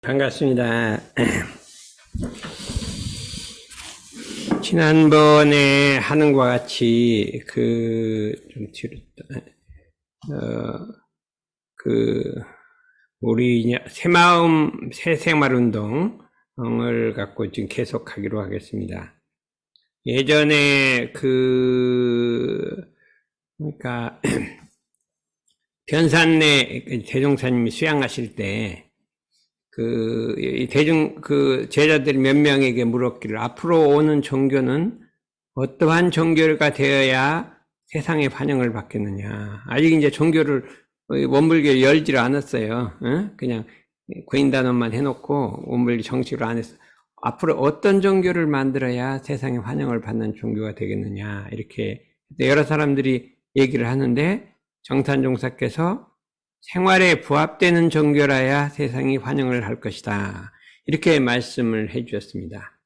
반갑습니다. 지난번에 하는 것과 같이 좀 뒤로 우리 새마음 새생활 운동을 갖고 지금 계속하기로 하겠습니다. 예전에 그러니까 변산내 대종사님이 수양하실 때 제자들이 몇 명에게 물었기를 앞으로 오는 종교는 어떠한 종교가 되어야 세상에 반영을 받겠느냐. 아직 이제 종교를 원불교 열지를 않았어요. 그냥 구인단원만 해놓고 원불교 정식으로 안 했어. 앞으로 어떤 종교를 만들어야 세상에 환영을 받는 종교가 되겠느냐. 이렇게 여러 사람들이 얘기를 하는데 정탄종사께서 생활에 부합되는 종교라야 세상이 환영을 할 것이다. 이렇게 말씀을 해 주셨습니다.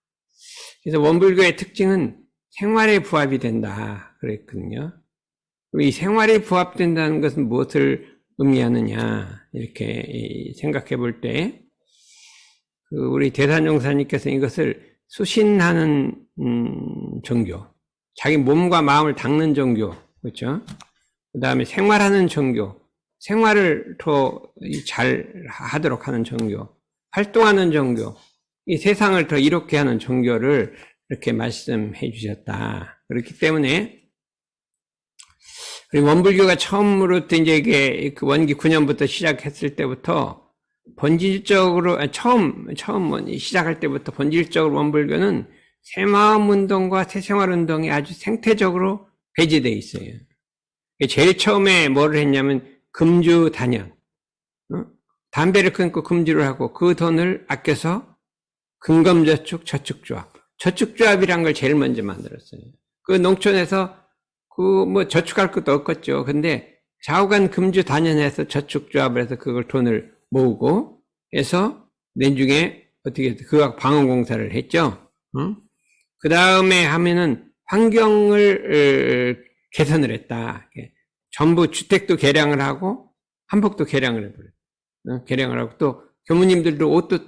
그래서 원불교의 특징은 생활에 부합이 된다. 그랬거든요. 이 생활에 부합된다는 것은 무엇을 의미하느냐. 이렇게 생각해 볼 때, 우리 대산종사님께서 이것을 수신하는 종교, 자기 몸과 마음을 닦는 종교, 그렇죠? 그 다음에 생활하는 종교, 생활을 더 잘 하도록 하는 종교, 활동하는 종교, 이 세상을 더 이롭게 하는 종교를 이렇게 말씀해 주셨다. 그렇기 때문에 우리 원불교가 처음으로 이제 이게 원기 9년부터 시작했을 때부터 본질적으로 처음 시작할 때부터 본질적으로 원불교는 새마음 운동과 새생활 운동이 아주 생태적으로 배제되어 있어요. 제일 처음에 뭐를 했냐면 금주 단연, 담배를 끊고 금주를 하고 그 돈을 아껴서 금검저축 저축조합, 저축조합이란 걸 제일 먼저 만들었어요. 그 농촌에서 저축할 것도 없겠죠. 근데 좌우간 금주 단연해서 저축조합을 해서 그걸 돈을 모으고 해서 내중에 어떻게 그거 방언공사를 했죠. 그 다음에 하면은 환경을 개선을 했다. 전부 주택도 개량을 하고 한복도 개량을 해버려요. 개량을 하고 또 교무님들도 옷도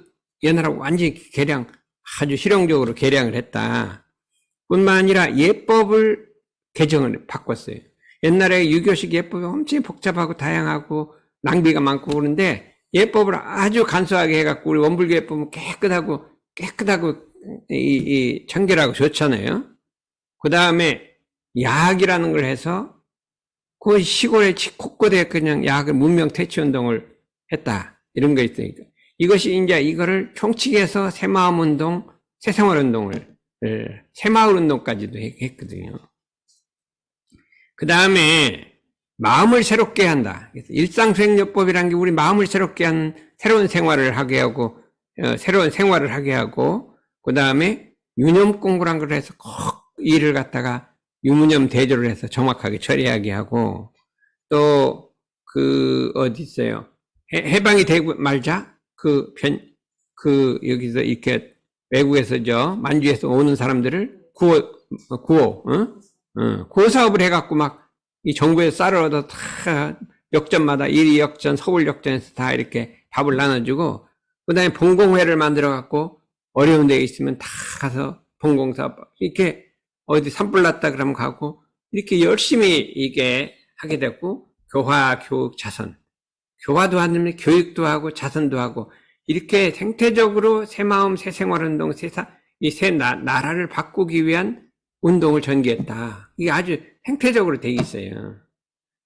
옛날하고 완전히 개량, 아주 실용적으로 개량을 했다. 뿐만 아니라 예법을 개정을 바꿨어요. 옛날에 유교식 예법이 엄청 복잡하고 다양하고 낭비가 많고 그런데 예법을 아주 간소하게 해갖고 우리 원불교 예법은 깨끗하고 청결하고 좋잖아요. 그 다음에 야학이라는 걸 해서 그 시골에 곳곳에 그냥 야학을 문명 퇴치 운동을 했다. 이런 거 있으니까. 이것이 이제 이거를 총칙해서 새마음 운동, 새생활 운동을, 새마을 운동까지도 했거든요. 그 다음에 마음을 새롭게 한다. 일상수행요법이라는 게 우리 마음을 새롭게 하는 새로운 생활을 하게 하고, 그 다음에 유념공부란 걸 해서 꼭 일을 갖다가 유무념 대조를 해서 정확하게 처리하게 하고, 또, 어디 있어요. 해방이 되고 말자, 여기서 이렇게 외국에서 만주에서 오는 사람들을 구호 사업을 해갖고 막 이 정부에서 쌀을 얻어 다 역전마다 이리역전, 서울역전에서 다 이렇게 밥을 나눠주고, 그 다음에 봉공회를 만들어갖고 어려운 데 있으면 다 가서 봉공사업, 이렇게 어디 산불 났다 그러면 가고, 이렇게 열심히 이게 하게 됐고, 교화, 교육, 자선. 교화도 하면 교육도 하고, 자선도 하고, 이렇게 생태적으로 새마음, 새생활운동, 새 나라를 바꾸기 위한 운동을 전개했다. 이게 아주 생태적으로 돼 있어요.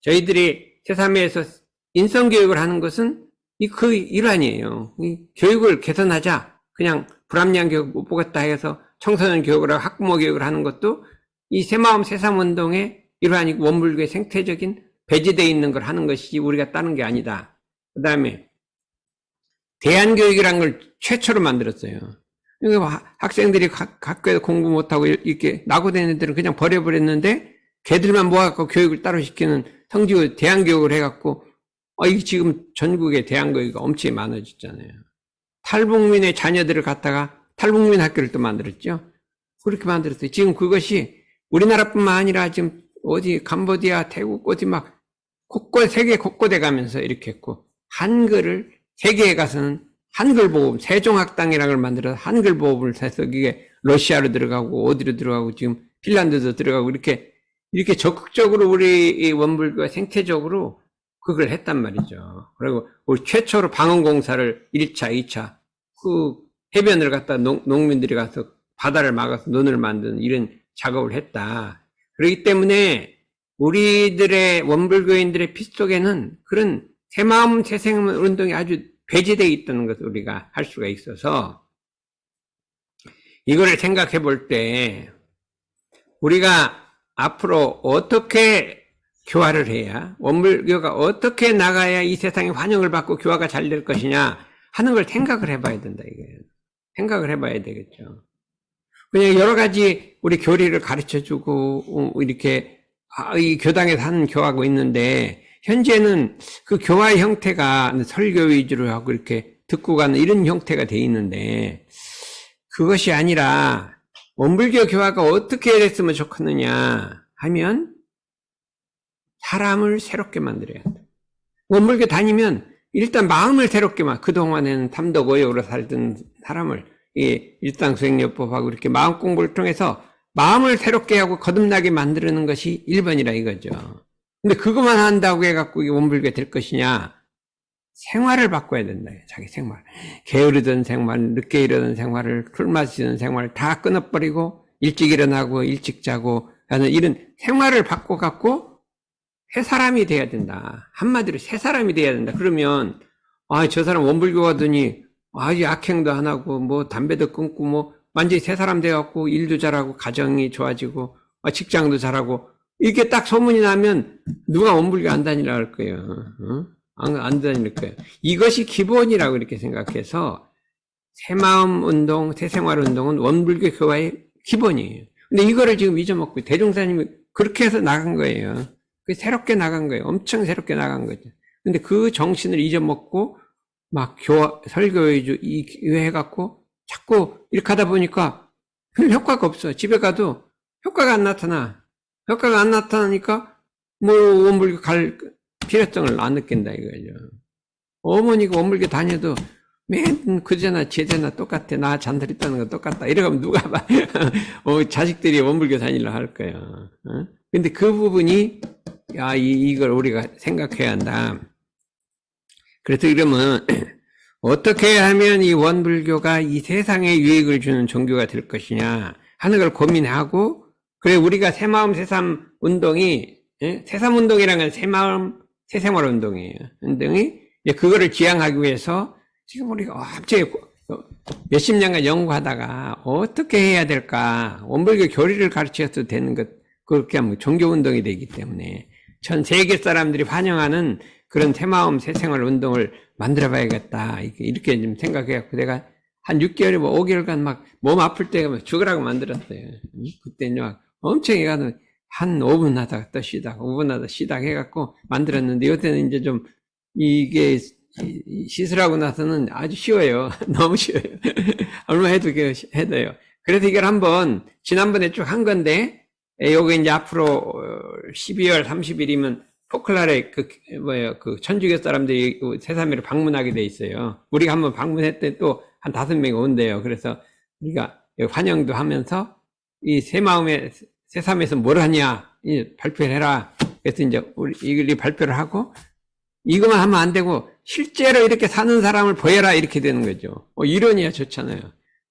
저희들이 제3회에서 인성교육을 하는 것은 그 일환이에요. 이 교육을 개선하자. 그냥 불합리한 교육 못 보겠다 해서 청소년 교육을 하고 학부모 교육을 하는 것도 이 새마음 새삼운동의 일환이고 원불교의 생태적인 배제되어 있는 걸 하는 것이지 우리가 따는 게 아니다. 그 다음에 대안교육이라는 걸 최초로 만들었어요. 학생들이 학교에서 공부 못하고 이렇게 낙오된 애들은 그냥 버려버렸는데 걔들만 모아갖고 교육을 따로 시키는 성지고 대안교육을 해갖고 이게 지금 전국에 대안교육이 엄청 많아졌잖아요. 탈북민의 자녀들을 갖다가 탈북민 학교를 또 만들었죠. 그렇게 만들었어요. 지금 그것이 우리나라뿐만 아니라 지금 어디 캄보디아, 태국 어디 막 세계 곳곳에 가면서 이렇게 했고 한글을 세계에 가서는 한글보험, 세종학당이라는 걸 만들어서 한글보험을 해서 이게 러시아로 들어가고 어디로 들어가고 지금 핀란드도 들어가고 이렇게 적극적으로 우리 이 원불교가 생태적으로 그걸 했단 말이죠. 그리고 우리 최초로 방언공사를 1차, 2차 그 해변을 갖다 농민들이 가서 바다를 막아서 논을 만드는 이런 작업을 했다. 그렇기 때문에 우리들의 원불교인들의 피 속에는 그런 새마음 새생 운동이 아주 배제되어 있다는 것을 우리가 할 수가 있어서 이거를 생각해 볼 때 우리가 앞으로 어떻게 교화를 해야 원불교가 어떻게 나가야 이 세상에 환영을 받고 교화가 잘 될 것이냐 하는 걸 생각을 해봐야 된다 이거예요. 생각을 해봐야 되겠죠. 그냥 여러 가지 우리 교리를 가르쳐주고 이렇게 이 교당에서 하는 교화하고 있는데 현재는 그 교화 형태가 설교 위주로 하고 이렇게 듣고 가는 이런 형태가 돼 있는데 그것이 아니라 원불교 교화가 어떻게 됐으면 좋겠느냐 하면 사람을 새롭게 만들어야 한다. 원불교 다니면 일단 마음을 새롭게 그동안에는 탐독오역으로 살던 사람을 이 일상수행요법하고 이렇게 마음 공부를 통해서 마음을 새롭게 하고 거듭나게 만드는 것이 1번이라 이거죠. 근데 그것만 한다고 해갖고 이게 원불교 될 것이냐? 생활을 바꿔야 된다. 자기 생활. 게으르던 생활, 늦게 일어나는 생활을, 술 마시는 생활을 다 끊어버리고 일찍 일어나고 일찍 자고 하는 이런 생활을 바꿔갖고 새 사람이 돼야 된다. 한마디로 새 사람이 돼야 된다. 그러면 저 사람 원불교 가더니 아주 악행도 안 하고 뭐 담배도 끊고 뭐 완전히 새 사람 돼갖고 일도 잘하고 가정이 좋아지고 직장도 잘하고 이렇게 딱 소문이 나면 누가 원불교 안 다니라 할 거예요. 안 다닐 거예요. 이것이 기본이라고 이렇게 생각해서 새마음 운동, 새생활 운동은 원불교 교화의 기본이에요. 근데 이거를 지금 잊어먹고 대종사님이 그렇게 해서 나간 거예요. 새롭게 나간 거예요. 엄청 새롭게 나간 거죠. 근데 그 정신을 잊어먹고 막 설교 위주 해갖고 자꾸 이렇게 하다 보니까 별 효과가 없어. 집에 가도 효과가 안 나타나. 효과가 안 나타나니까 뭐 원불교 갈 필요성을 안 느낀다 이거죠. 어머니가 원불교 다녀도 맨 그제나 제제나 똑같아. 나 잔소리 떠는 거 똑같다. 이러면 누가 봐. 자식들이 원불교 다니려 할 거야. 근데 그 부분이 이걸 우리가 생각해야 한다. 그래서 이러면 어떻게 하면 이 원불교가 이 세상에 유익을 주는 종교가 될 것이냐 하는 걸 고민하고 그래 우리가 새마음 새삼 운동이 새삼 운동이라는 건 새마음 새생활 운동이에요. 운동이 그거를 지향하기 위해서 지금 우리가 갑자기 몇십 년간 연구하다가 어떻게 해야 될까 원불교 교리를 가르쳐도 되는 것 그렇게 하면 종교 운동이 되기 때문에 전 세계 사람들이 환영하는 그런 새마음 새생활 운동을 만들어 봐야겠다 이렇게 좀 생각해갖고 내가 한 6개월 뭐 5개월간 막 몸 아플 때 죽으라고 만들었어요. 그때는 막 엄청 해가지고 한 5분 하다가 또 쉬다가 5분 하다가 쉬다가 해갖고 만들었는데 요새는 이제 좀 이게 시술하고 나서는 아주 쉬워요. 너무 쉬워요. 얼마 해도 해도요. 그래서 이걸 한번 지난번에 쭉 한 건데 요거 이제 앞으로 12월 30일이면 포클라레 그 천주교 사람들이 새삼이를 방문하게 돼 있어요. 우리가 한번 방문했더니 또 한 5명이 온대요. 그래서 우리가 환영도 하면서 이 새삼에서 뭘 하냐 발표를 해라. 그래서 이제 우리 이걸 발표를 하고 이것만 하면 안 되고 실제로 이렇게 사는 사람을 보여라 이렇게 되는 거죠. 이론이야 좋잖아요.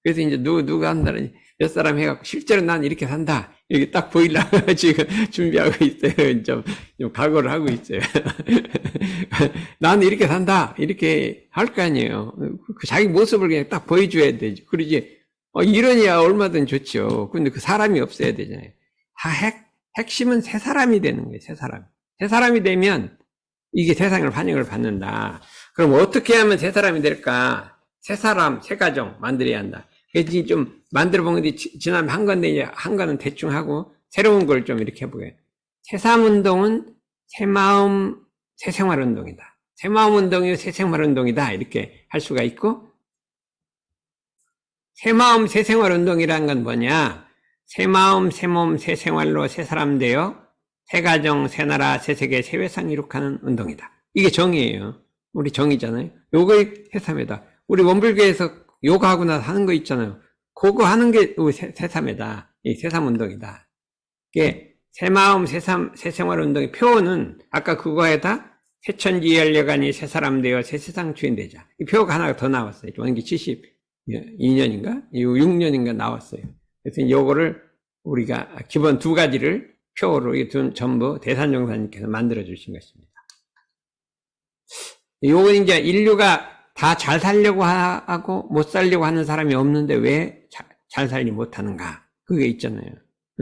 그래서 이제 누가 한다니 몇 사람 해갖고 실제로 난 이렇게 산다 이렇게 딱 보이려고 지금 준비하고 있어요. 좀 각오를 하고 있어요. 나는 이렇게 산다 이렇게 할 거 아니에요. 자기 모습을 그냥 딱 보여줘야 되죠. 그러지 이론이야 얼마든 좋죠. 근데 그 사람이 없어야 되잖아요. 핵심은 새 사람이 되는 거예요. 새 사람이 되면 이게 세상을 환영을 받는다. 그럼 어떻게 하면 새 사람이 될까? 새 사람, 새 가정 만들어야 한다. 그래서 좀 만들어 본 건데 지난번에 한 건데 이제 한 거는 대충 하고 새로운 걸 좀 이렇게 해보게요. 새삼 운동은 새마음 새생활 운동이다. 새마음 운동이 새생활 운동이다. 이렇게 할 수가 있고 새마음 새생활 운동이라는 건 뭐냐? 새마음 새몸 새생활로 새 사람 되어 새 가정 새 나라 새 세계 새 회상 이룩하는 운동이다. 이게 정의예요. 우리 정의잖아요. 요거의 새삼이다. 우리 원불교에서 요가하고 나서 하는 거 있잖아요. 그거 하는 게 새삼이다. 이 새삼운동이다. 이게 새마음, 새생활 운동의 표어는 아까 그거에다 새천지열려가니 새사람 되어 새세상 주인 되자. 이 표어가 하나가 더 나왔어요. 원기 72년인가? 6년인가 나왔어요. 그래서 요거를 우리가 기본 두 가지를 표어로 전부 대산종사님께서 만들어 주신 것입니다. 요건 이제 인류가 다 잘 살려고 하고 못 살려고 하는 사람이 없는데 왜 잘 살지 못하는가? 그게 있잖아요.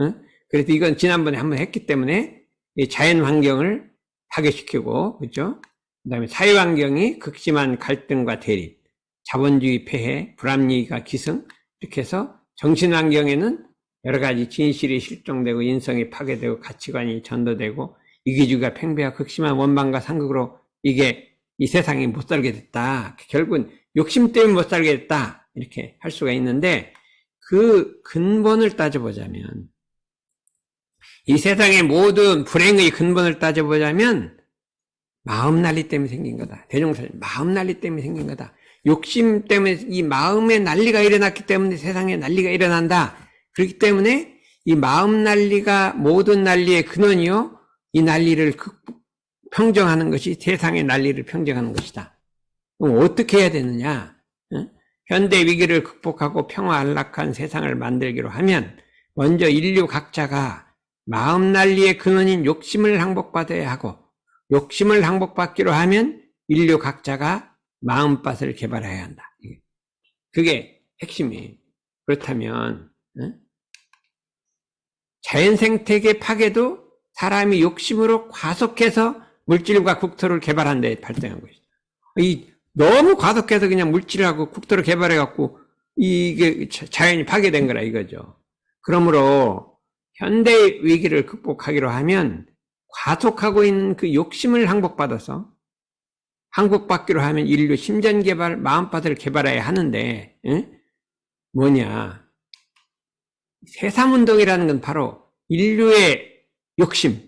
응? 그래서 이건 지난번에 한번 했기 때문에 자연 환경을 파괴시키고, 그죠? 그 다음에 사회 환경이 극심한 갈등과 대립, 자본주의 폐해, 불합리가 기승, 이렇게 해서 정신 환경에는 여러 가지 진실이 실종되고 인성이 파괴되고 가치관이 전도되고 이기주의가 팽배하고 극심한 원망과 상극으로 이게 이 세상에 못 살게 됐다. 결국은 욕심 때문에 못 살게 됐다. 이렇게 할 수가 있는데 그 근본을 따져보자면 이 세상의 모든 불행의 근본을 따져보자면 마음 난리 때문에 생긴 거다. 대종사님, 마음 난리 때문에 생긴 거다. 욕심 때문에 이 마음의 난리가 일어났기 때문에 세상에 난리가 일어난다. 그렇기 때문에 이 마음 난리가 모든 난리의 근원이요. 이 난리를 평정하는 것이 세상의 난리를 평정하는 것이다. 그럼 어떻게 해야 되느냐? 현대 위기를 극복하고 평화 안락한 세상을 만들기로 하면 먼저 인류 각자가 마음 난리의 근원인 욕심을 항복받아야 하고 욕심을 항복받기로 하면 인류 각자가 마음밭을 개발해야 한다. 그게 핵심이에요. 그렇다면 자연생태계 파괴도 사람이 욕심으로 과속해서 물질과 국토를 개발한 데 발생한 것이다. 너무 과속해서 그냥 물질하고 국토를 개발해갖고 이게 자연이 파괴된 거라 이거죠. 그러므로 현대 위기를 극복하기로 하면 과속하고 있는 그 욕심을 항복받아서 항복받기로 하면 인류 심전개발, 마음밭을 개발해야 하는데 뭐냐? 새삼운동이라는 건 바로 인류의 욕심을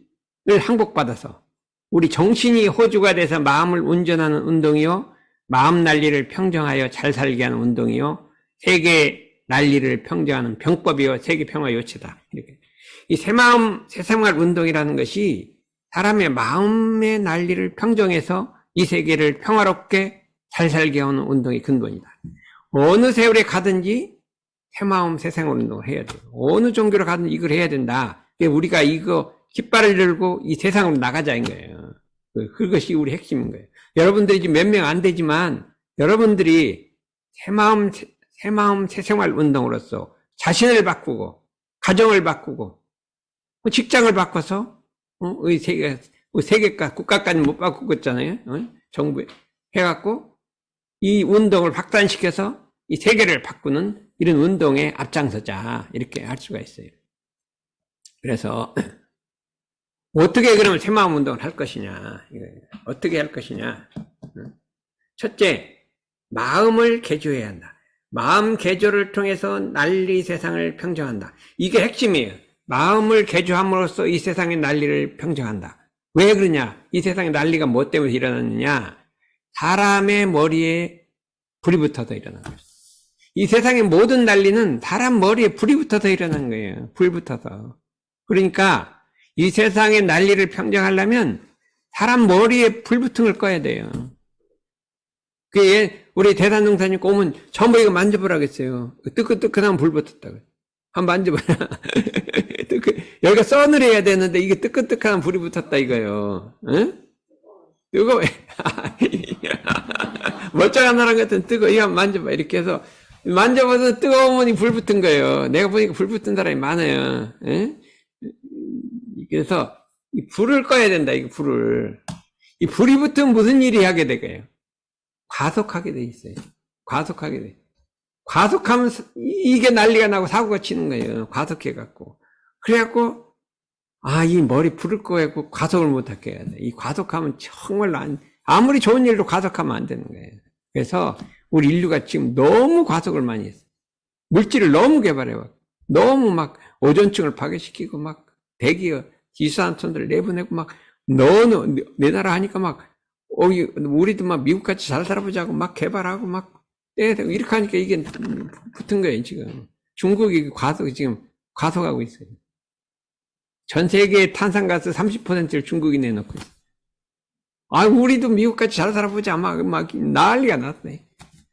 항복받아서 우리 정신이 호주가 돼서 마음을 운전하는 운동이요. 마음 난리를 평정하여 잘 살게 하는 운동이요. 세계 난리를 평정하는 병법이요. 세계 평화 요체다. 이렇게. 이 새마음, 새생활 운동이라는 것이 사람의 마음의 난리를 평정해서 이 세계를 평화롭게 잘 살게 하는 운동이 근본이다. 어느 세월에 가든지 새마음, 새생활 운동을 해야 돼요. 어느 종교로 가든지 이걸 해야 된다. 우리가 이거 깃발을 들고 이 세상으로 나가자인 거예요. 그것이 우리 핵심인 거예요. 여러분들이 지금 몇 명 안 되지만 여러분들이 새마음, 새생활 운동으로서 자신을 바꾸고 가정을 바꾸고 직장을 바꿔서 세계가 국가까지 못 바꾸고 있잖아요. 정부 해갖고 이 운동을 확산시켜서 이 세계를 바꾸는 이런 운동에 앞장서자 이렇게 할 수가 있어요. 그래서 어떻게 그러면 새마음 운동을 할 것이냐? 어떻게 할 것이냐? 첫째, 마음을 개조해야 한다. 마음 개조를 통해서 난리 세상을 평정한다. 이게 핵심이에요. 마음을 개조함으로써 이 세상의 난리를 평정한다. 왜 그러냐? 이 세상의 난리가 뭐 때문에 일어났느냐? 사람의 머리에 불이 붙어서 일어난 거예요. 이 세상의 모든 난리는 사람 머리에 불이 붙어서 일어난 거예요. 불 붙어서. 그러니까 이 세상의 난리를 평정하려면 사람 머리에 불 붙은 걸 꺼야 돼요. 우리 대산종사님 오면 전부 이거 만져보라고 했어요. 뜨끈뜨끈한 불 붙었다고. 한번 만져봐라. 여기가 서늘해야 되는데 이게 뜨끈뜨끈한 불이 붙었다 이거요. 응? 뜨거워. 멀쩡한 사람 같은 뜨거워. 이거 한번 만져봐. 이렇게 해서 만져봐서 뜨거우면 불 붙은 거예요. 내가 보니까 불 붙은 사람이 많아요. 응? 그래서 이 불을 꺼야 된다. 이 불을. 이 불이 붙으면 무슨 일이 하게 되게요? 과속하게 돼 있어요. 과속하게 돼. 과속하면 이게 난리가 나고 사고가 치는 거예요. 과속해갖고. 그래갖고 이 머리 불을 꺼갖고 과속을 못하게 해야 돼. 이 과속하면 정말 아무리 좋은 일도 과속하면 안 되는 거예요. 그래서 우리 인류가 지금 너무 과속을 많이 했어요. 물질을 너무 개발해갖고 너무 막 오존층을 파괴시키고 막 대기업 기수한톤들 내보내고 막 내 나라 하니까 막 우리도 막 미국같이 잘 살아보자고 막 개발하고 막 이렇게 하니까 이게 붙은 거예요, 지금. 중국이 지금 과속하고 있어요. 전 세계 탄산가스 30%를 중국이 내놓고 있어요. 우리도 미국같이 잘 살아보자. 막 난리가 났네.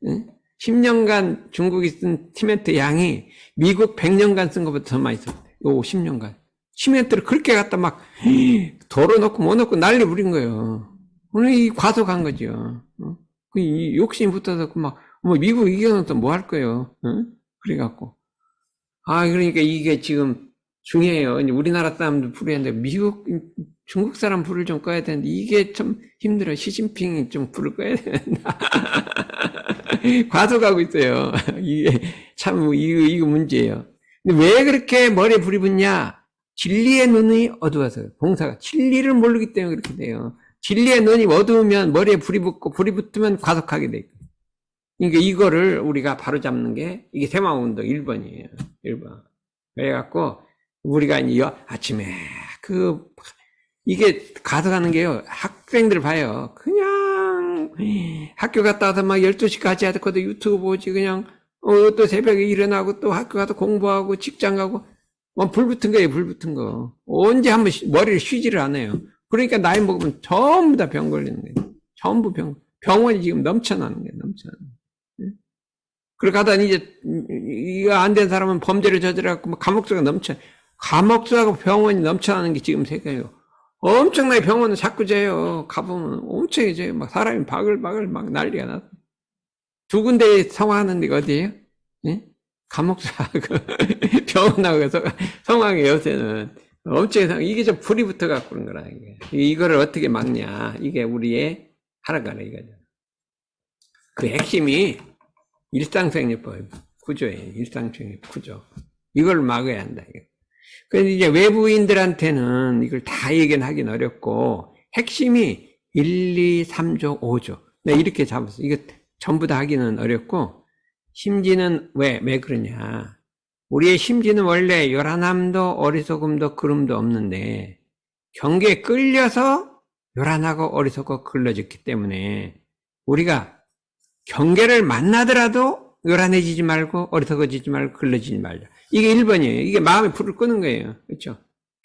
응? 10년간 중국이 쓴 시멘트 양이 미국 100년간 쓴 것보다 더 많이 썼대. 요 10년간. 시멘트를 그렇게 갖다 막 도로 넣고 뭐 넣고 난리 부린 거예요. 오늘 이 과속한 거죠. 그 욕심 붙어서 미국 이겨놓고 뭐 할 거예요. 응? 그래갖고. 그러니까 이게 지금 중요해요. 우리나라 사람들 불해야 되는데, 중국 사람 불을 좀 꺼야 되는데, 이게 좀 힘들어. 시진핑이 좀 불을 꺼야 된다. 과속하고 있어요. 이게 참, 이거 문제예요. 근데 왜 그렇게 머리에 불이 붙냐? 진리의 눈이 어두워서요. 봉사가. 진리를 모르기 때문에 그렇게 돼요. 진리의 눈이 어두우면 머리에 불이 붙고, 불이 붙으면 과속하게 돼. 그러니까 이거를 우리가 바로 잡는 게, 이게 새마을운동 1번이에요. 1번. 그래갖고, 우리가 이제 아침에, 이게 가져가는 게요, 학생들 봐요. 그냥, 학교 갔다 와서 막 12시까지 하거든 유튜브 보지, 그냥, 또 새벽에 일어나고 또 학교 가서 공부하고 직장 가고, 불 붙은 거예요, 불 붙은 거. 언제 한번 머리를 쉬지를 않아요. 그러니까 나이 먹으면 전부 다 병 걸리는 거예요. 전부 병원이 지금 넘쳐나는 거예요, 넘쳐나는 거예요. 그렇게 하다 이제, 이거 안 된 사람은 범죄를 저질러갖고 감옥수가 감옥수하고 병원이 넘쳐나는 게 지금 세계예요. 엄청나게 병원은 자꾸 재요. 가보면 엄청 재요. 막 사람이 바글바글 막 난리가 났어. 두 군데 성화하는 데가 어디예요? 예? 감옥수하고 병원하고 성화의 요새는 엄청 이게 좀 불이 붙어갖고 그런 거라. 이거를 어떻게 막냐. 이게 우리의 하라가라 이거죠. 그 핵심이 일상생리법 구조예요. 일상생리법 구조. 이걸 막아야 한다. 그런데 이제 외부인들한테는 이걸 다 얘기하긴 어렵고, 핵심이 1, 2, 3조, 5조. 이렇게 잡았어. 이거 전부 다 하기는 어렵고, 심지는 왜 그러냐. 우리의 심지는 원래 요란함도 어리석음도 그름도 없는데, 경계에 끌려서 요란하고 어리석고 글러졌기 때문에, 우리가 경계를 만나더라도 요란해지지 말고 어리석어지지 말고 글러지지 말자. 이게 1번이에요. 이게 마음의 불을 끄는 거예요. 그렇죠?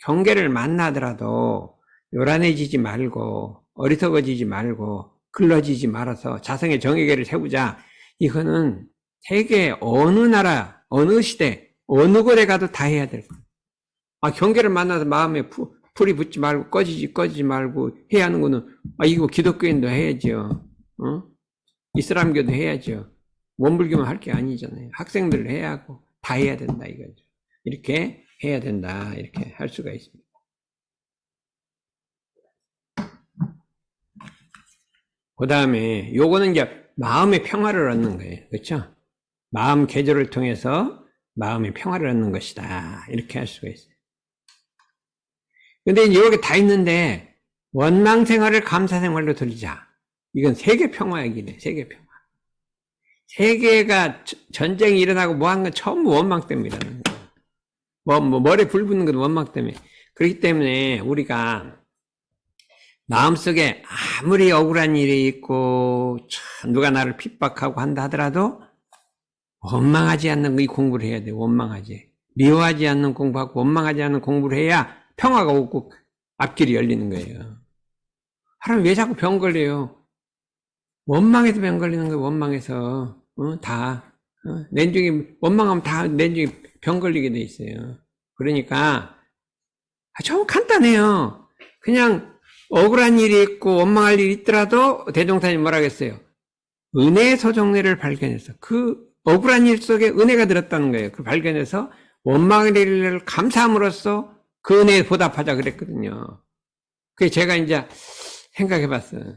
경계를 만나더라도 요란해지지 말고 어리석어지지 말고 글러지지 말아서 자성의 정의계를 세우자. 이거는 세계 어느 나라, 어느 시대, 어느 곳에 가도 다 해야 될 거예요. 경계를 만나서 마음에 불이 붙지 말고 꺼지지 말고 해야 하는 거는 이거 기독교인도 해야죠. 이슬람교도 해야죠. 원불교만 할 게 아니잖아요. 학생들 해야 하고 다 해야 된다 이거죠. 이렇게 해야 된다 이렇게 할 수가 있습니다. 그 다음에 요거는 이제 마음의 평화를 얻는 거예요. 그렇죠? 마음 개조를 통해서 마음의 평화를 얻는 것이다. 이렇게 할 수가 있어요. 근데 이제 이렇게 다 있는데 원망 생활을 감사 생활로 돌리자. 이건 세계 평화 얘기네. 세계 평화. 세계가 전쟁이 일어나고 뭐 한 건 전부 원망 때문에 일어나는 거예요. 머리에 불 붙는 건 원망 때문에. 그렇기 때문에 우리가 마음속에 아무리 억울한 일이 있고 누가 나를 핍박하고 한다 하더라도 원망하지 않는 이 공부를 해야 돼요. 원망하지. 미워하지 않는 공부하고 원망하지 않는 공부를 해야 평화가 오고 앞길이 열리는 거예요. 사람이 왜 자꾸 병 걸려요? 원망해서 병 걸리는 거예요. 원망해서. 내중에 원망하면 다 내중에 병 걸리게 돼 있어요. 그러니까 좀 간단해요. 그냥 억울한 일이 있고 원망할 일이 있더라도 대종사님 뭐라 그랬어요? 은혜의 소정례를 발견해서 그 억울한 일 속에 은혜가 들었다는 거예요. 그 발견해서 원망의 일을 감사함으로써 그 은혜에 보답하자 그랬거든요. 그래서 제가 이제 생각해 봤어요.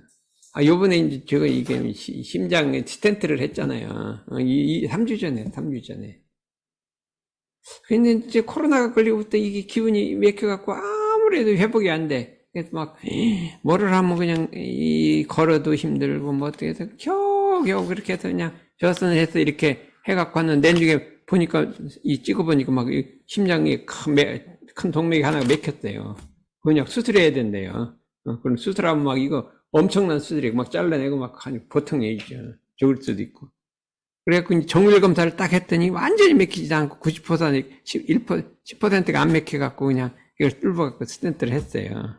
요번에 이제 제가 이게 심장에 스텐트를 했잖아요. 3주 전에. 근데 이제 코로나가 걸리고부터 이게 기운이 맥혀갖고 아무래도 회복이 안 돼. 그래서 막, 뭐를 하면 그냥, 걸어도 힘들고, 뭐 어떻게 해서, 겨우 그렇게 해서 그냥, 저선을 해서 이렇게 해갖고 왔는데, 내중에 보니까, 찍어보니까 막, 심장이 큰 동맥이 하나가 맥혔대요. 그냥 수술해야 된대요. 그럼 수술하면 막 이거 엄청난 수술이고, 막 잘라내고 막, 보통 얘기죠. 죽을 수도 있고. 그래갖고 정밀 검사를 딱 했더니 완전히 맥히지 않고 90%, 10%가 안 맥혀갖고 그냥 이걸 뚫어갖고 스텐트를 했어요.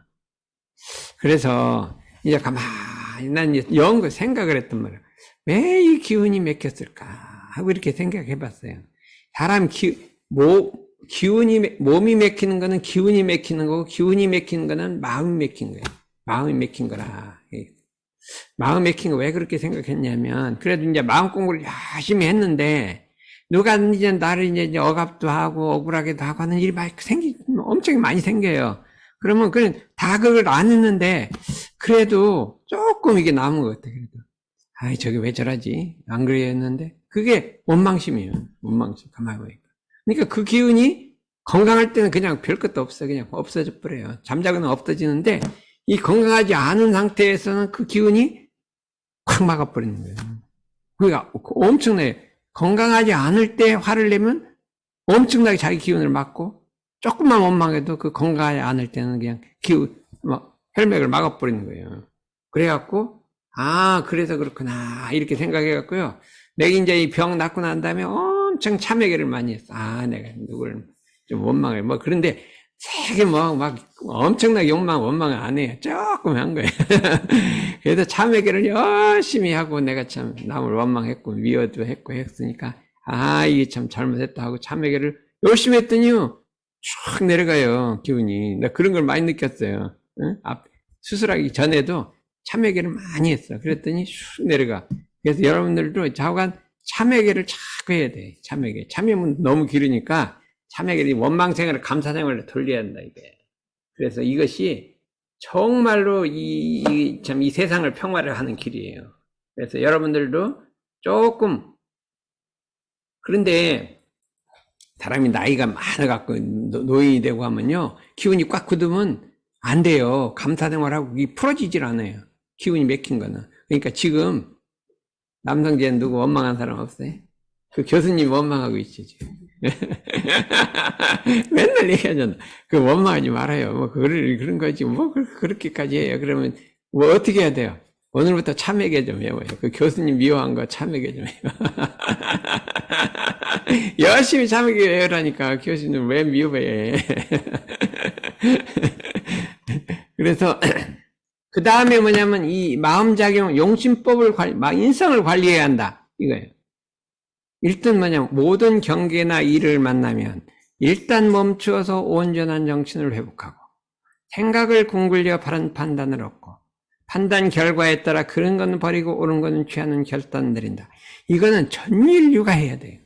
그래서 이제 가만히 난 이제 영 생각을 했단 말이야. 왜 이 기운이 맥혔을까 하고 이렇게 생각해 봤어요. 사람 몸이 맥히는 거는 기운이 맥히는 거고, 기운이 맥히는 거는 마음이 맥힌 거예요. 마음이 맥힌 거라. 마음 맥힌 거 왜 그렇게 생각했냐면, 그래도 이제 마음 공부를 열심히 했는데, 누가 이제 나를 이제 억압도 하고, 억울하게도 하고 하는 일이 엄청 많이 생겨요. 그러면 다 그걸 안 했는데, 그래도 조금 이게 남은 것 같아, 그래도. 아이, 저게 왜 저러지? 안 그래야 했는데, 그게 원망심이에요. 원망심. 가만히 보니까. 그러니까 그 기운이 건강할 때는 그냥 별 것도 없어. 그냥 없어져 버려요. 잠자고는 없어지는데, 이 건강하지 않은 상태에서는 그 기운이 확 막아버리는 거예요. 그러니까 엄청나게, 건강하지 않을 때 화를 내면 엄청나게 자기 기운을 막고, 조금만 원망해도 그 건강하지 않을 때는 그냥 혈맥을 막아버리는 거예요. 그래갖고, 그래서 그렇구나. 이렇게 생각해갖고요. 내가 이제 이 병 낫고 난 다음에 엄청 참회계를 많이 했어. 내가 누구를 좀 원망해. 그런데 되게 막 엄청나게 원망을 안 해요. 조금 한 거예요. 그래서 참회계를 열심히 하고 내가 참 남을 원망했고 미워도 했고 했으니까 이게 참 잘못했다 하고 참회계를 열심히 했더니요. 쭉 내려가요. 기운이. 나 그런 걸 많이 느꼈어요. 응? 수술하기 전에도 참회계를 많이 했어. 그랬더니 쭉 내려가. 그래서 여러분들도 좌우간 참회계를 자꾸 해야 돼. 참회계. 참회면 너무 길으니까 참회계를 원망생활을 감사생활로 돌려야 한다, 이게. 그래서 이것이 정말로 이 세상을 평화를 하는 길이에요. 그래서 여러분들도 조금, 그런데 사람이 나이가 많아갖고 노인이 되고 하면요, 기운이 꽉 굳으면 안 돼요. 감사생활하고 이게 풀어지질 않아요. 기운이 맥힌 거는. 그러니까 지금 남성재는 누구 원망한 사람 없어요? 그 교수님 원망하고 있지, 지금. 맨날 얘기하잖아. 그 원망하지 말아요. 그런 거지. 그렇게까지 해요. 그러면, 어떻게 해야 돼요? 오늘부터 참회계 좀 해봐요. 그 교수님 미워한 거 참회계 좀 해요. 열심히 참회계 해라니까. 교수님 왜 미워해? 그래서, 그 다음에 뭐냐면, 이 마음작용, 용심법을 인성을 관리해야 한다. 이거예요. 일단 뭐냐면, 모든 경계나 일을 만나면, 일단 멈추어서 온전한 정신을 회복하고, 생각을 궁굴려 바른 판단을 얻고, 판단 결과에 따라 그런 건 버리고 옳은 거는 취하는 결단을 내린다. 이거는 전 인류가 해야 돼요.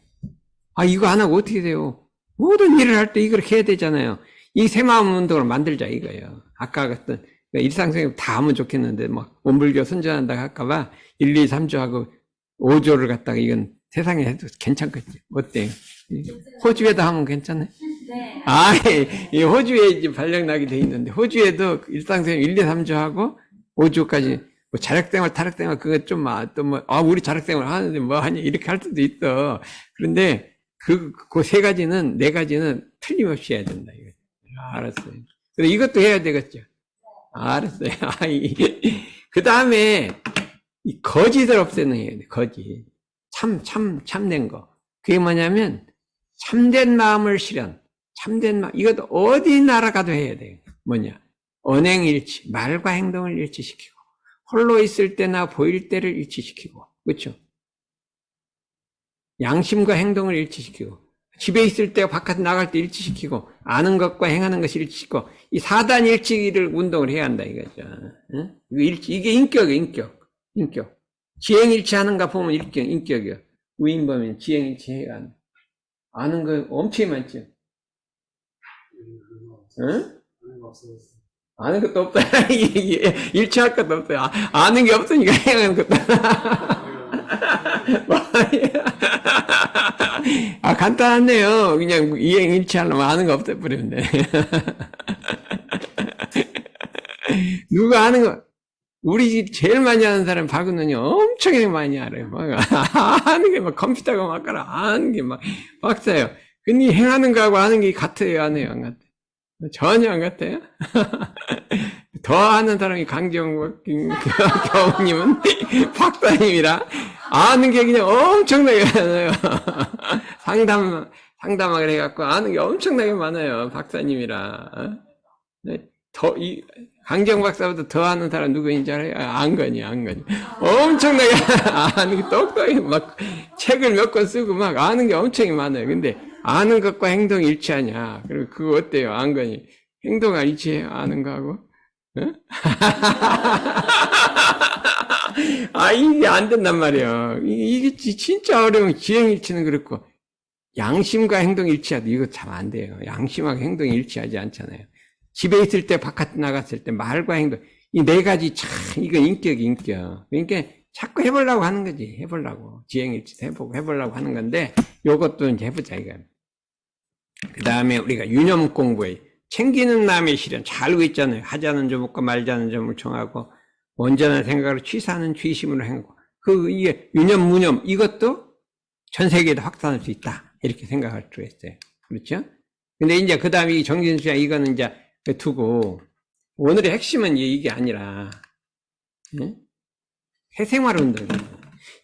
이거 안 하고 어떻게 돼요? 모든 일을 할 때 이걸 해야 되잖아요. 이 새마음 운동을 만들자, 이거예요. 아까 같은, 일상생활 다 하면 좋겠는데, 원불교 선전한다 할까봐 1, 2, 3조 하고 5조를 갖다가 이건 세상에 해도 괜찮겠지. 어때요? 호주에도 하면 괜찮아요? 네. 이 호주에 이제 발령나게 돼 있는데, 호주에도 일상생활 1, 2, 3조 하고 5조까지, 자력생활, 타력생활, 그거 좀, 우리 자력생활 하는데 하냐, 이렇게 할 수도 있어. 그런데 그 세 가지는, 네 가지는 틀림없이 해야 된다. 이거. 알았어요. 근데 이것도 해야 되겠죠. 알았어요. 그 다음에, 이 거짓을 없애는 해야 돼, 거짓. 참된 거. 그게 뭐냐면, 참된 마음을 실현. 참된 마음. 이것도 어디 나라가도 해야 돼요. 뭐냐. 언행일치. 말과 행동을 일치시키고. 홀로 있을 때나 보일 때를 일치시키고. 그렇죠? 양심과 행동을 일치시키고. 집에 있을 때 바깥에 나갈 때 일치시키고. 아는 것과 행하는 것을 일치시키고. 이 사단 일치를 운동을 해야 한다, 이거죠. 응? 이게 인격이에요, 인격. 지행일치하는가 보면 인격이요. 우인범인 지행일치 해야 하는. 아는 거 엄청 많죠. 응? 아는 것도 없다. 일치할 것도 없어요. 아는 게 없으니까 행하는 것도. 간단하네요. 그냥 이행일치하려면 아는 거 없다 버리면 돼. 누가 아는 거, 우리 집 제일 많이 하는 사람 박은원이 엄청 많이 알아요. 아는 게 컴퓨터가 아는 게 박사예요. 근데 행하는 거하고 아는 게 같아요, 안 해요, 안 같아요? 전혀 안 같아요. 더 하는 사람이 강정 교우님은 박사님이라 아는 게 그냥 엄청나게 많아요. 상담하게 해갖고 아는 게 엄청나게 많아요. 박사님이라. 강정 박사보다 더 아는 사람 누구인지 알아요? 안건이. 엄청나게 아는 게 똑똑해. 막 책을 몇 권 쓰고 막 아는 게 엄청 많아요. 근데 아는 것과 행동이 일치하냐? 그리고 그거 어때요? 안건이. 행동이 일치해요? 아는 거하고? 응? 이게 안 된단 말이에요. 이게 진짜 어려운 지행일치는 그렇고, 양심과 행동이 일치하도 이거 참 안 돼요. 양심하고 행동이 일치하지 않잖아요. 집에 있을 때, 바깥 나갔을 때, 말과 행동, 이 네 가지 참, 이거 인격. 그러니까 자꾸 해보려고 하는 거지. 해보려고. 지행일치도 해보려고 하는 건데, 요것도 이제 해보자, 이거. 그 다음에 우리가 유념 공부에, 챙기는 마음의 실현 잘 알고 있잖아요. 하자는 점과 말자는 점을 정하고 온전한 생각으로 취사하는 취심으로 행하고 이게 유념 무념 이것도 전 세계에도 확산할 수 있다 이렇게 생각할 수 있어요. 그렇죠? 근데 이제 그 다음에 이 정진수야 이거는 이제 두고 오늘의 핵심은 이게 아니라 새생활 운동.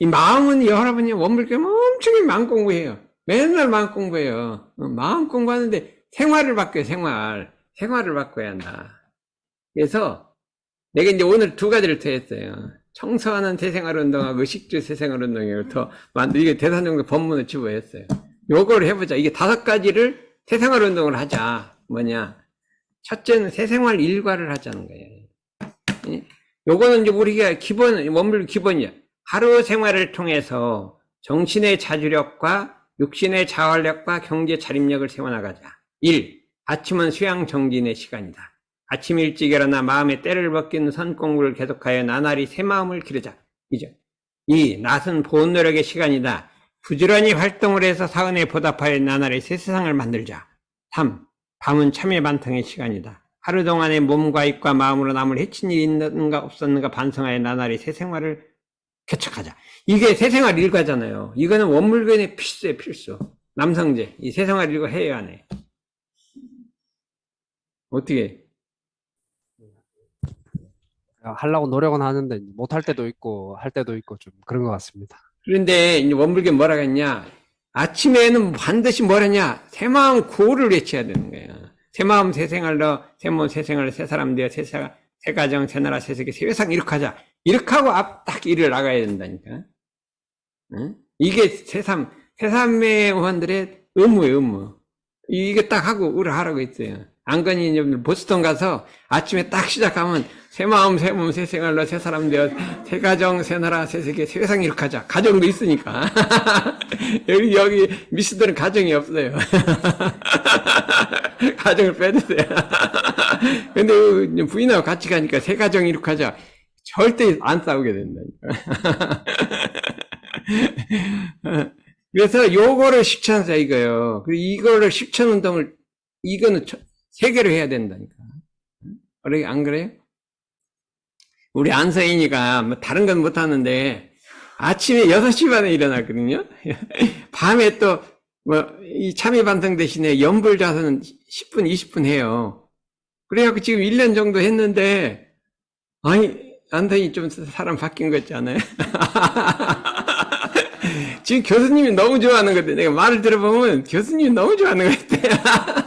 이 마음은 여러분이 원불교 엄청 마음 공부해요. 맨날 마음 공부해요. 마음 공부하는데 생활을 바꿔요, 생활을 바꿔야 한다. 그래서 내가 이제 오늘 두 가지를 더 했어요. 청소하는 새생활 운동하고 의식주 새생활 운동을 더 이게 대산정도 법문을 집어했어요. 요거를 해보자. 이게 5가지를 새생활 운동을 하자. 뭐냐. 첫째는 새생활 일과를 하자는 거예요. 요거는 이제 우리가 원불 기본이야. 하루 생활을 통해서 정신의 자주력과 육신의 자활력과 경제 자립력을 세워나가자. 1. 아침은 수양 정진의 시간이다. 아침 일찍 일어나 마음의 때를 벗기는 선공부를 계속하여 나날이 새 마음을 기르자. 2. 낮은 보온 노력의 시간이다. 부지런히 활동을 해서 사은에 보답하여 나날이 새 세상을 만들자. 3. 밤은 참회 반성의 시간이다. 하루 동안의 몸과 입과 마음으로 남을 해친 일이 있는가 없었는가 반성하여 나날이 새 생활을 개척하자. 이게 새 생활 일과잖아요. 이거는 원물견의 필수예요, 필수. 남성제. 이 새 생활 일과 해야 하네. 어떻게? 하려고 노력은 하는데 못할 때도 있고 할 때도 있고 좀 그런 것 같습니다. 그런데 이제 원불교 뭐라 했냐? 아침에는 반드시 뭐라냐? 새 마음 구호를 외쳐야 되는 거야. 새 마음 새 생활로 새 몸 새 생활로 새 사람 되어 새 가정 새 나라 새 세계 새 회상 이렇게 하자. 이렇게 하고 딱 일을 나가야 된다니까. 응? 이게 새삼의 의원들의 의무예요, 의무. 이게 딱 하고 하라고 했어요. 안건이 보스턴 가서 아침에 딱 시작하면 새 마음, 새 몸, 새 생활로 새 사람 되어 새 가정, 새 나라, 새 세계, 새 회상 이렇게 하자. 가정도 있으니까. 여기 미스들은 가정이 없어요. 가정을 빼주세요. 근데 부인하고 같이 가니까 새 가정 이렇게 하자. 절대 안 싸우게 된다니까. 그래서 요거를 실천하자 이거요. 그리고 이거를 실천 운동을 이거는 3개로 해야 된다니까. 안 그래요? 우리 안서인이가 뭐 다른 건 못하는데 아침에 6시 반에 일어났거든요. 밤에 또 이 참회 반성 대신에 연불 자서는 10분, 20분 해요. 그래갖고 지금 1년 정도 했는데 안서인이 좀 사람 바뀐 거 있잖아요. 지금 교수님이 너무 좋아하는 것 같아. 내가 말을 들어보면 교수님이 너무 좋아하는 것 같아.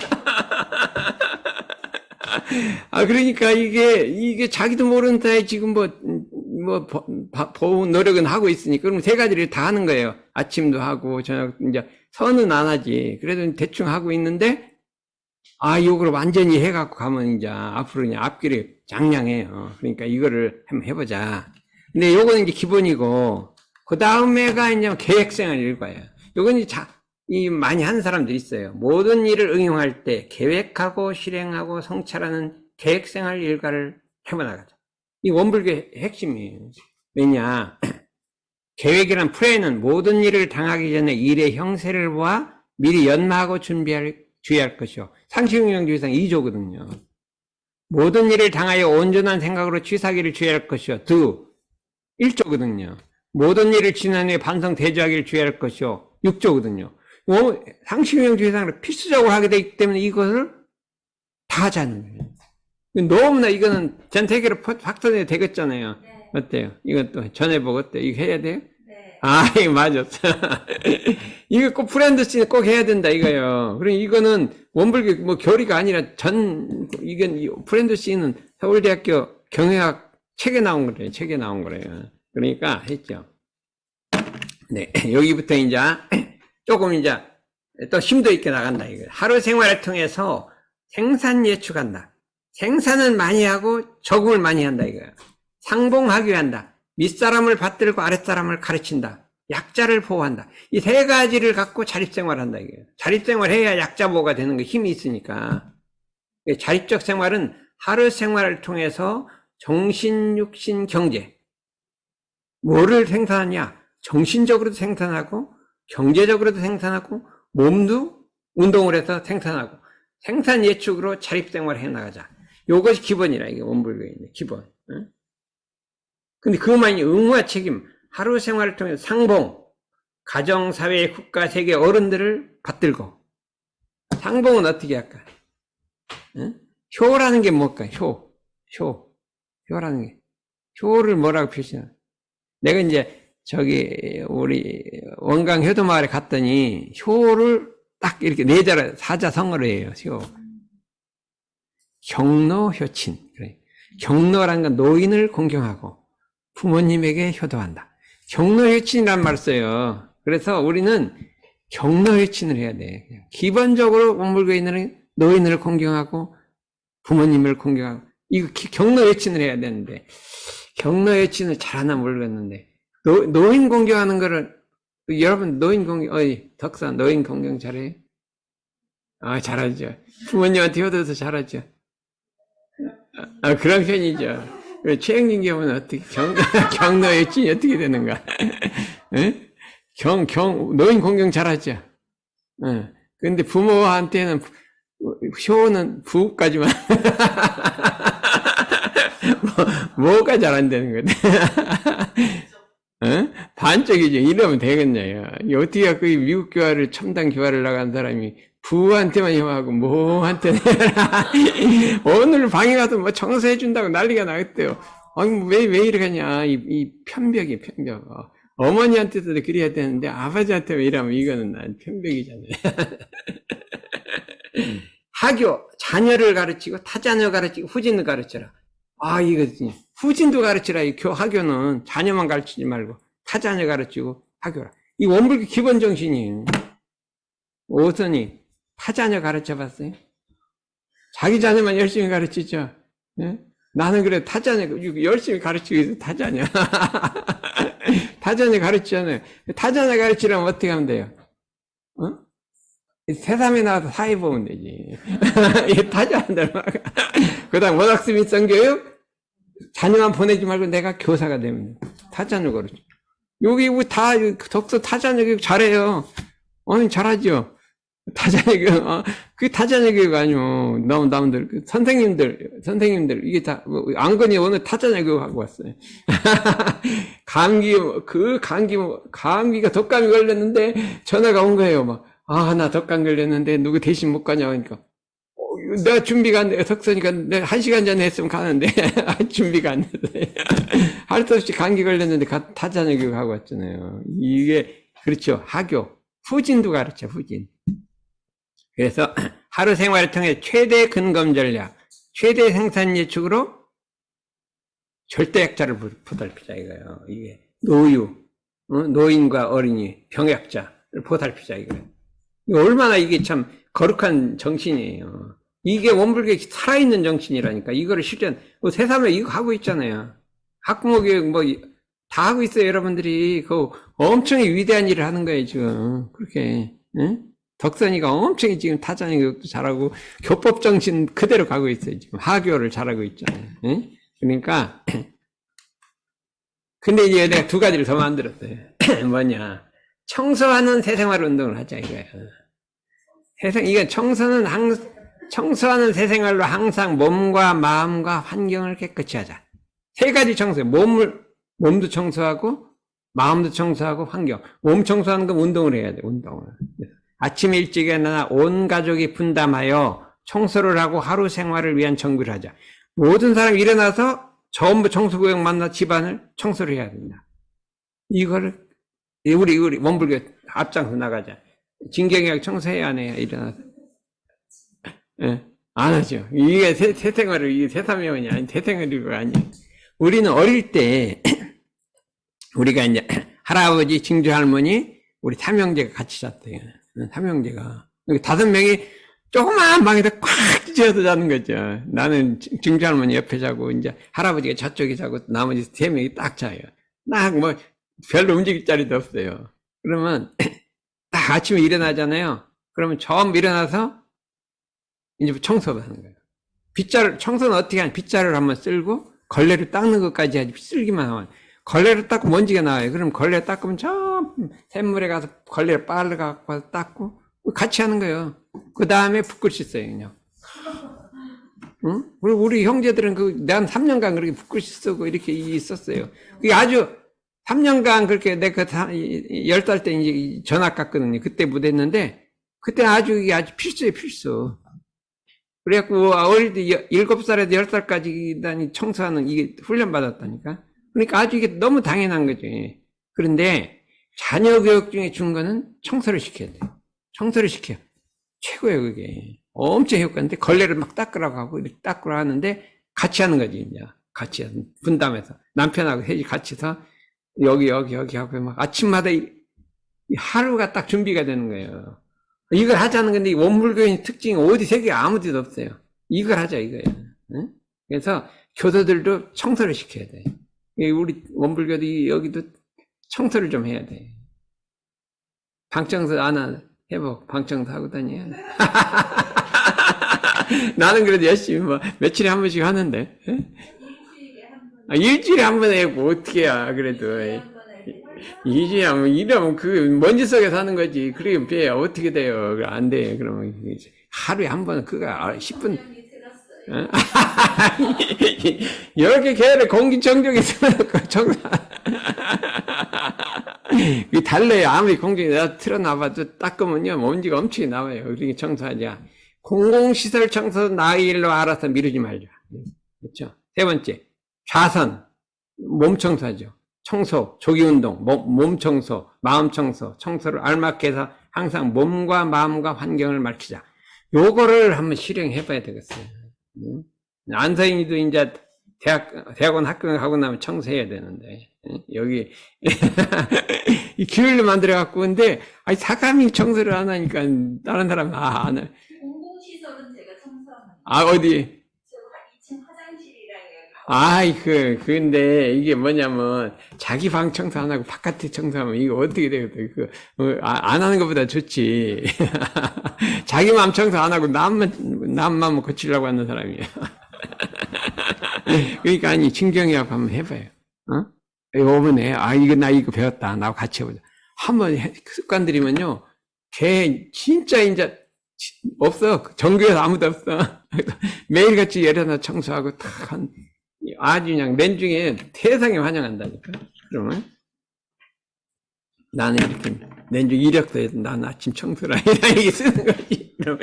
그러니까 이게 자기도 모르는 사이에 지금 보호 노력은 하고 있으니까, 그럼 3가지를 다 하는 거예요. 아침도 하고, 저녁, 이제, 선은 안 하지. 그래도 대충 하고 있는데, 요걸 완전히 해갖고 가면 이제 앞으로 그냥 앞길이 장량해요. 그러니까 이거를 한번 해보자. 근데 요거는 이제 기본이고, 그 다음에가 이제 계획생활 일과예요. 요건 이제 많이 하는 사람들이 있어요. 모든 일을 응용할 때 계획하고 실행하고 성찰하는 계획생활 일과를 해보나가자. 이 원불교의 핵심이에요. 왜냐? 계획이란 플랜은 모든 일을 당하기 전에 일의 형세를 보아 미리 연마하고 주의할 것이요. 상식응용주의상 2조거든요. 모든 일을 당하여 온전한 생각으로 취사하기를 주의할 것이요. 1조거든요. 모든 일을 지난 후에 반성 대조하기를 주의할 것이요. 6조거든요. 상식응용주의상으로 필수적으로 하게 되기 때문에 이것을 다 하자는 거예요. 너무나 이거는 전 세계로 확산이 되겠잖아요. 네. 어때요? 이것도 전해보고 어때요? 이거 해야 돼요? 네. 아, 이거 맞았어. 이거 꼭 브랜드 씬 꼭 해야 된다 이거요. 그럼 이거는 원불교 뭐 교리가 아니라 이건 브랜드 씬은 서울대학교 경영학 책에 나온 거래요. 책에 나온 거래요. 그러니까 했죠. 네, 여기부터 이제 조금 이제 또 심도 있게 나간다 이거. 하루 생활을 통해서 생산 예축한다. 생산은 많이 하고 적응을 많이 한다 이거야. 상봉하기 한다. 윗사람을 받들고 아랫사람을 가르친다. 약자를 보호한다. 이 세 가지를 갖고 자립생활한다 이거예요. 자립생활해야 약자 보호가 되는 게 힘이 있으니까. 자립적 생활은 하루 생활을 통해서 정신, 육신, 경제 뭐를 생산하냐? 정신적으로도 생산하고 경제적으로도 생산하고 몸도 운동을 해서 생산하고 생산 예축으로 자립생활을 해나가자. 요것이 기본이라 이게 원불교의 기본. 응? 근데 그것만이 의무와 책임, 하루 생활을 통해서 상봉, 가정, 사회, 국가, 세계 어른들을 받들고 상봉은 어떻게 할까? 응? 효라는 게 뭘까? 효라는 게 효를 뭐라고 표시하나? 내가 이제 저기 우리 원강 효도마을에 갔더니 효를 딱 이렇게 네 자로 사자성어로 해요. 효. 경노효친. 그래. 경노라는 건 노인을 공경하고 부모님에게 효도한다. 경노효친이란 말을 써요. 그래서 우리는 경노효친을 해야 돼. 기본적으로 원불교인은 노인을 공경하고 부모님을 공경하고 이거 경노효친을 해야 되는데 경노효친을 잘하나 모르겠는데 노인 공경하는 거를 여러분 노인 공경 덕산 노인 공경 잘해요? 아 잘하죠. 부모님한테 효도도 잘하죠. 아 그런 편이죠. 최영진 경우는 어떻게 경노효친이 어떻게 되는가? 응? 노인 공경 잘하죠. 응. 근데 부모한테는 효는 부까지만 뭐가 잘 안 되는 거지? 어? 반쪽이죠. 이러면 되겠냐요. 어떻게 그 미국 교화를 첨단 교화를 나간 사람이 부한테만 힘하고 뭐한테는 오늘 방에 가도 뭐 청소해 준다고 난리가 나겠대요. 아니 왜 이러겠냐? 이 편벽이 편벽. 어머니한테도 그래야 되는데 아버지한테 왜 이러면 이거는 난 편벽이잖아요. 하교 자녀를 가르치고 타자녀 가르치고 후진을 가르쳐라. 아 이거 후진도 가르치라. 이 하교는 자녀만 가르치지 말고 타자녀 가르치고 하교라. 이 원불교 기본 정신이에요. 오선이 타자녀 가르쳐 봤어요? 자기 자녀만 열심히 가르치죠. 예? 나는 그래 타자녀 열심히 가르치고 있어. 타자녀 타자녀 가르치잖아요. 타자녀 가르치려면 어떻게 하면 돼요? 어? 세상에 나와서 사회 보면 되지. 이 타자한들 그 다음 원학습 일성교육 자녀만 보내지 말고 내가 교사가 되면 타자녀 가르쳐. 여기 다 덕서 타자녀 교육 잘해요. 아니 잘하죠. 타자녀 교육 그게 타자녀 교육 아니요. 남들 선생님들 이게 다 안건이 오늘 타자녀 교육 하고 왔어요. 감기가 독감이 걸렸는데 전화가 온 거예요. 막 나 독감 걸렸는데 누구 대신 못 가냐 하니까 내가 준비가 안 돼. 석서니까 내가 1시간 전에 했으면 가는데 준비가 안 돼서 할 수 없이 감기 걸렸는데 타자녀 교육 하고 왔잖아요. 이게 그렇죠. 하교 후진도 가르쳐 후진. 그래서 하루 생활을 통해 최대 근검 전략, 최대 생산 예측으로 절대 약자를 보살피자 이거예요. 이게 노인과 어린이, 병약자를 보살피자 이거예요. 얼마나 이게 참 거룩한 정신이에요. 이게 원불교의 살아있는 정신이라니까. 이거를 실전 세상에 이거 하고 있잖아요. 학부모 교육 다 하고 있어요. 여러분들이 그 엄청 위대한 일을 하는 거예요 지금. 그렇게 응? 덕선이가 엄청 지금 타자녀 교육도 잘하고 교법 정신 그대로 가고 있어요. 지금 하교를 잘하고 있잖아요. 응? 그러니까 근데 이제 내가 두 가지를 더 만들었어요. 뭐냐? 청소하는 새생활 운동을 하자 이거예요. 이건 청소하는 새생활로 항상 몸과 마음과 환경을 깨끗이 하자. 세 가지 청소. 몸도 청소하고 마음도 청소하고 환경. 몸 청소하는 건 운동을 해야 돼. 운동을. 아침에 일찍 일어나 온 가족이 분담하여 청소를 하고 하루 생활을 위한 정비를 하자. 모든 사람이 일어나서 전부 청소구역 만나 집안을 청소를 해야 된다. 이거를 우리 원불교 앞장서 나가자. 진경이하고 청소해야 안 해요, 일어나서. 예, 안 하죠. 이게 태생활을, 이게 태사명이 아니, 태생활이고 아니에요. 우리는 어릴 때, 우리가 이제 할아버지, 증조 할머니, 우리 삼형제가 같이 잤대요. 삼형제가. 5명이 조그마한 방에서 꽉 쥐어서 자는 거죠. 나는 증조 할머니 옆에 자고, 이제 할아버지가 저쪽에 자고, 나머지 3명이 딱 자요. 딱 뭐, 별로 움직일 자리도 없어요. 그러면, 딱 아침에 일어나잖아요. 그러면 전부 일어나서, 이제 청소를 하는 거예요. 청소는 어떻게 하냐. 빗자루를 한번 쓸고, 걸레로 닦는 것까지 하지, 쓸기만 하면. 걸레로 닦고 먼지가 나와요. 그럼 걸레 닦으면 저 샘물에 가서 걸레를 빨아갖고 와서 닦고, 같이 하는 거예요. 그 다음에 붓글 씻어요, 그냥. 응? 우리 형제들은 난 3년간 그렇게 붓글 쓰고 이렇게 있었어요. 그게 아주 3년간 그렇게 내가 10살 때 이제 전학 갔거든요. 그때 못했는데, 그때 이게 아주 필수예요, 필수. 그래갖고, 어릴 때 7살에서 10살까지 청소하는 이게 훈련 받았다니까. 그러니까 아주 이게 너무 당연한 거지. 그런데 자녀 교육 중에 준 거는 청소를 시켜야 돼요. 청소를 시켜. 최고예요, 그게. 엄청 효과인데, 걸레를 막 닦으라고 하고, 이렇게 닦으라고 하는데, 같이 하는 거지, 이제. 같이 분담해서. 남편하고 셋이 같이서, 여기 하고, 막 아침마다 하루가 딱 준비가 되는 거예요. 이걸 하자는 건데, 원불교인 특징이 어디 세계에 아무 데도 없어요. 이걸 하자, 이거예요. 응? 그래서 교도들도 청소를 시켜야 돼. 우리 원불교도 여기도 청소를 좀 해야 돼. 방청소 안 해보, 방청소 하고 다녀. 나는 그래도 열심히 며칠에 한 번씩 하는데. 일주일에 한 번 해고 어떻게 해야, 그래도. 2주에 한 번, 이러면 먼지 속에 사는 거지. 그러면 빼야 어떻게 돼요. 안 돼. 그러면 하루에 한 번, 10분. 이렇게 걔를 공기청정기 틀어놓고 청소. 이 달래요. 아무리 공기청정기 내가 틀어놔봐도 닦으면요, 먼지가 엄청 나와요. 그러니까 청소하자. 공공시설 청소 나의 일로 알아서 미루지 말자. 그렇죠? 3번째, 좌선. 몸 청소하죠. 청소, 조기운동, 몸 청소, 마음 청소, 청소를 알맞게 해서 항상 몸과 마음과 환경을 밝히자. 요거를 한번 실행해 봐야 되겠어요. 안서인이도 이제 대학원 합격하고 나면 청소해야 되는데, 여기, 이 기회를 만들어갖고, 근데, 사감이 청소를 안 하니까, 다른 사람은, 안 해. 공공시설은 제가 청소합니다. 어디? 저 2층 화장실이랑. 근데, 이게 뭐냐면, 자기 방 청소 안 하고 바깥에 청소하면, 이거 어떻게 되겠어? 안 하는 것보다 좋지. 자기 마음 청소 안 하고, 남만 고치려고 하는 사람이야. 그러니까, 진경이하고 한번 해봐요. 이번에, 나 이거 배웠다. 나하고 같이 해보자. 한번 습관 들이면요, 걔 진짜 이제 없어. 전교에서 아무도 없어. 매일같이 일어나 청소하고 아주 그냥 맨중에 세상에 환영한다니까. 그러면 나는 이렇게 맨중 이력서에 나는 아침 청소를 이렇게 쓰는 거지. 그러면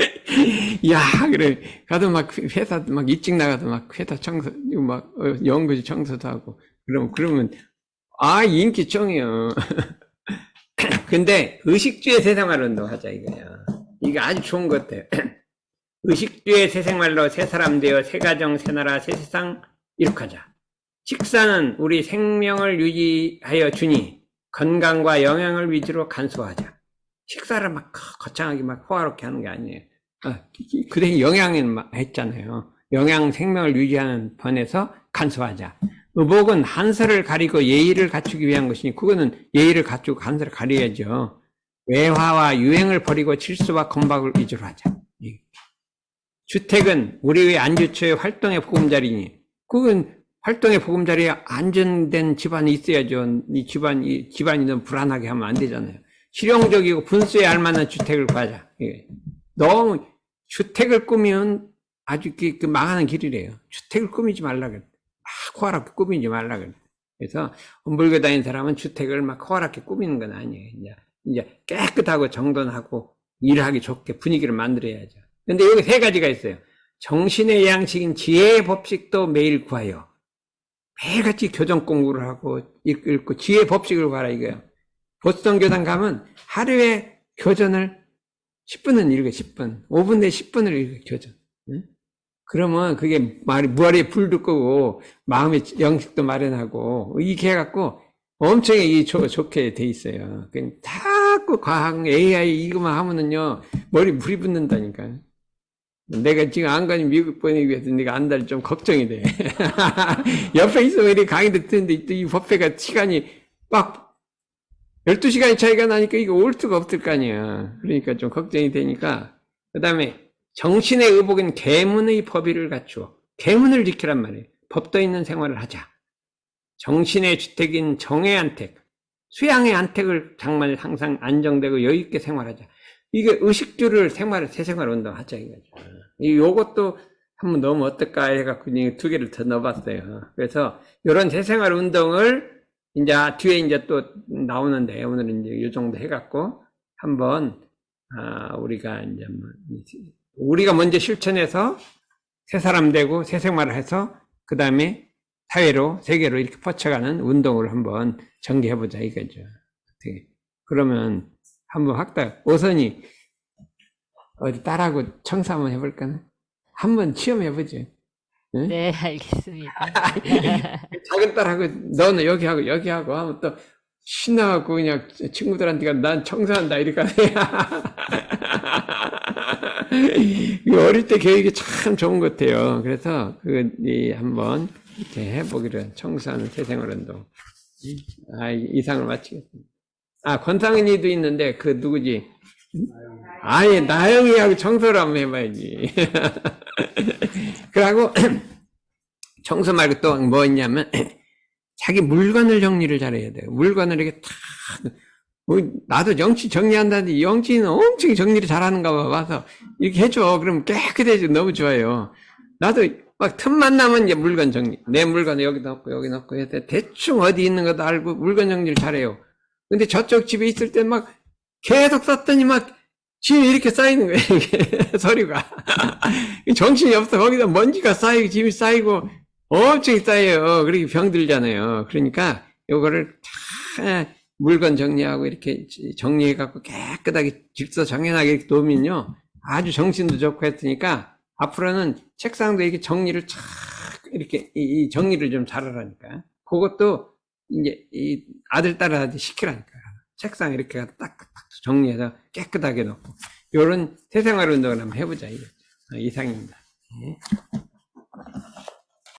그래. 가도 막 회사 막 일찍 나가서 막 회사 청소, 막 연구실 청소도 하고. 그러면 인기종이요. 근데 의식주의 새생활운동 하자 이거야. 이게 아주 좋은 것 같아요. 의식주의 새생활로 새 사람 되어 새 가정 새 나라 새 세상 이룩하자. 식사는 우리 생명을 유지하여 주니 건강과 영양을 위주로 간소화하자. 식사를 막 거창하게 막 호화롭게 하는 게 아니에요. 그 대신 영양은 했잖아요. 영양 생명을 유지하는 번에서 간소하자. 의복은 한서를 가리고 예의를 갖추기 위한 것이니 그거는 예의를 갖추고 한서를 가려야죠. 외화와 유행을 버리고 질서와 건박을 위주로 하자. 주택은 우리의 안주처의 활동의 보금자리니 그건 활동의 보금자리에 안전된 집안이 있어야죠. 이 집안이 너무 불안하게 하면 안 되잖아요. 실용적이고 분수에 알만한 주택을 구하자. 너무 주택을 꾸미면 아주 망하는 길이래요. 주택을 꾸미지 말라 그래. 호화롭게 꾸미지 말라 그래. 그래서 원불교 다니는 사람은 주택을 막 호화롭게 꾸미는 건 아니에요. 이제 깨끗하고 정돈하고 일하기 좋게 분위기를 만들어야죠. 근데 여기 세 가지가 있어요. 정신의 양식인 지혜의 법칙도 매일 구하여. 매일같이 교정 공부를 하고 읽고 지혜의 법칙을 구하라 이거예요. 보스턴 교당 가면 하루에 교전을 10분은 읽어, 10분. 5분 내에 10분을 읽어, 교전. 응? 그러면 그게 머리에 불도 끄고, 마음의 영식도 마련하고, 이렇게 해갖고, 엄청 좋게 돼 있어요. 그냥 자꾸 과학, AI 이거만 하면은요, 머리 불이 붙는다니까. 내가 지금 안간히 미국 보내기 위해서 내가 안달이 좀 걱정이 돼. 옆에 있으면 이렇게 강의 듣는데, 이 법회가 시간이 막 12시간의 차이가 나니까 이거 올 수가 없을 거 아니야. 그러니까 좀 걱정이 되니까. 그 다음에 정신의 의복인 계문의 법의를 갖추어. 계문을 지키란 말이에요. 법도 있는 생활을 하자. 정신의 주택인 정의 안택, 수양의 안택을 장만에 항상 안정되고 여유있게 생활하자. 이게 의식주를 새 생활 운동하자 이거죠. 요것도 한번 넣으면 어떨까 해갖고 두 개를 더 넣어봤어요. 그래서 이런 새 생활 운동을 이제 뒤에 이제 또 나오는데 오늘은 이제 이 정도 해갖고 한번 우리가 이제 우리가 먼저 실천해서 새 사람 되고 새 생활을 해서 그 다음에 사회로 세계로 이렇게 뻗쳐가는 운동을 한번 전개해보자 이거죠. 어떻게 그러면 한번 오선이 어디 딸하고 청소 한번 해볼까나? 한번 시험해보죠. 응? 네, 알겠습니다. 작은 딸하고 너는 여기 하고 하면 또 신나갖고 그냥 친구들한테 난 청소한다 이렇게 어릴 때 교육이 참 좋은 것 같아요. 그래서 한번 이렇게 해보기로 청소하는 새생활운동. 이상을 마치겠습니다. 권상은이도 있는데 그 누구지? 아예 나영이하고 청소를 한번 해봐야지. 그러고 청소 말고 또 뭐 있냐면 자기 물건을 정리를 잘해야 돼요. 물건을 이렇게 탁 나도 영치 정리한다는데 영치는 엄청 정리를 잘하는가 봐서 이렇게 해줘. 그럼 깨끗해지고 너무 좋아요. 나도 막 틈만 나면 이제 물건 정리. 내 물건을 여기 넣고 해서 대충 어디 있는 것도 알고 물건 정리를 잘해요. 근데 저쪽 집에 있을 때 막 계속 썼더니 막 짐이 이렇게 쌓이는 거예요. 이게 서류가. 정신이 없어. 거기다 먼지가 쌓이고 짐이 쌓이고 엄청 쌓여요. 그렇게 병들잖아요. 그러니까 요거를 다 물건 정리하고 이렇게 정리해갖고 깨끗하게 질서정연하게 이렇게 놓으면요. 아주 정신도 좋고 했으니까 앞으로는 책상도 이렇게 정리를 쫙 이렇게 이 정리를 좀 잘하라니까. 그것도 이제 이 아들 딸한테 시키라니까. 책상 이렇게 딱 정리해서 깨끗하게 놓고 요런 새생활 운동을 한번 해보자 이거죠. 이상입니다. 네.